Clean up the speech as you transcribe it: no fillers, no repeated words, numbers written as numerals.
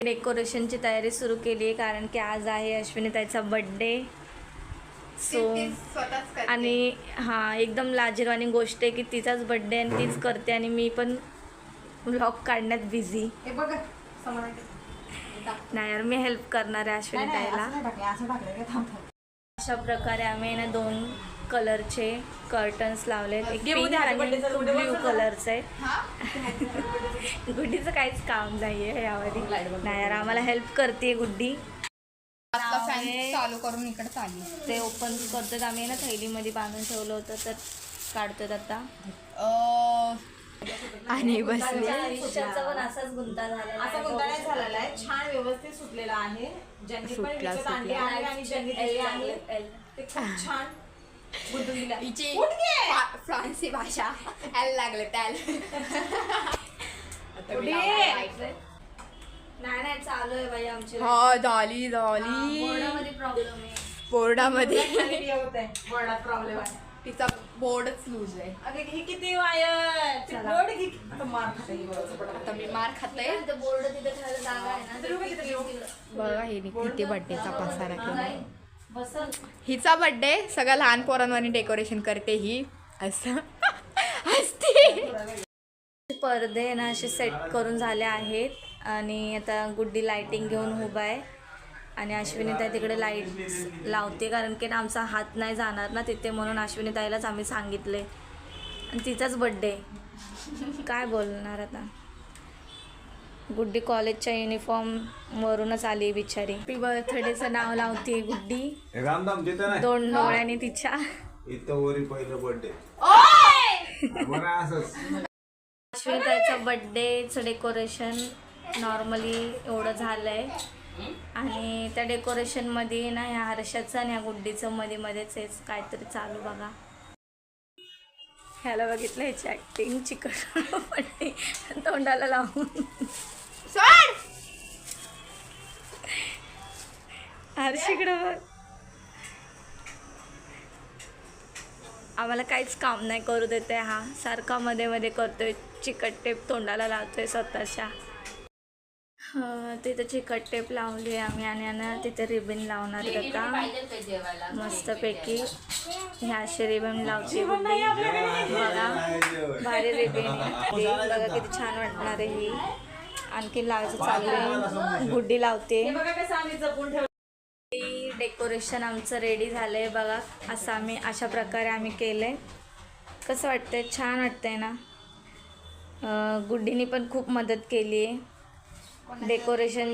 डेकोरेशनची तयारी सुरू केली आहे कारण की आज आहे अश्विनी ताईचा बर्थडे. आणि हां, एकदम लाजिरवाणी गोष्ट आहे की तिचाच बर्थडे आणि तीच करते आणि मी पण व्लॉग काढण्यात बिझी. नाही यार, मी हेल्प करणार आहे अश्विनी ताईला. अशा प्रकारे आम्ही ना 2 कलरचे कर्टन्स लावलेत. एक पिंक आणि ब्ल्यू कलरचं आहे. गुड्डीचं काहीच काम नाही आहे यावर. नाही यार, आम्हाला हेल्प करते गुड्डी. चालू करून इकडे चालू ते ओपन करतात आम्ही ना, थैलीमध्ये बांधून ठेवलं होतं तर काढतात आता. आणि बसले. आयुष्याचा पण असाच गुंता झालेला असा गुंता नाही झालेला आहे, छान व्यवस्थित सुटलेला आहे. ज्यांनी पण विकत आणले आहे आणि ज्यांनी दिले आहे ते खूप छान गुंतून दिला. फ्रान्सी भाषा एल लागले त्याल. नाही चालू आहे बाई आमची. हा झाली बोर्डामध्ये प्रॉब्लेम आहे. बोर्डामध्ये बोर्डात प्रॉब्लेम आहे. तिचा बोर्डच लूज आहे. अरे ही किती वायर बोर्ड आता मी मार खातोय. बोर्ड तिथे ठेवायला जागा आहे ना. बघा हे किती बर्थडेचा पसारा केला. बसल. हिचा बर्थडे सगळं लहान पोरांवर डेकोरेशन करते ही असं असते. पडदे ना असे सेट करून झाले आहेत आणि आता गुड्डी लाइटिंग घेऊन उभा आहे आणि अश्विनी ताई तिकडे लाईट्स लावते कारण की आमचा हात नाही जाणार ना तिथे, म्हणून अश्विनी ताईलाच आम्ही सांगितले. आणि तिचाच बड्डे, काय बोलणार आता. गुड्डी कॉलेजच्या युनिफॉर्मवरूनच आली बिचारी. हॅपी बर्थडेचं नाव लावते गुड्डी 2 डोळ्यांनी तिच्या. अश्विनी ताईचं बड्डेचं डेकोरेशन नॉर्मली एवढं झालं आहे आणि त्या डेकोरेशनमध्ये ना ह्या हर्षाचं आणि ह्या गुड्डीचं मध्येच काहीतरी चालू बघा. ह्याला बघितलं ह्याची ॲक्टिंग चिकट पट्टी तोंडाला लावून. हर्षीकडं बघ. आम्हाला काहीच काम नाही करू देते हा, सारखा मध्ये करतोय. चिकट टेप तोंडाला लावतोय स्वतःच्या. तिथं चिकट टेप लावली आम्ही आणि तिथे रिबन लावणार आता मस्तपैकी. ह्या असे रिबन लावते बघा, भारी रिबन आहे बघा, किती छान वाटणार आहे ही. आणखी लावायचं चालू आहे, गुड्डी लावते. डेकोरेशन आमचं रेडी झालंय बघा. असं आम्ही अशा प्रकारे आम्ही केलंय. कसं वाटतंय? छान वाटतंय ना. गुड्डीनी पण खूप मदत केली आहे डेकोरेशन.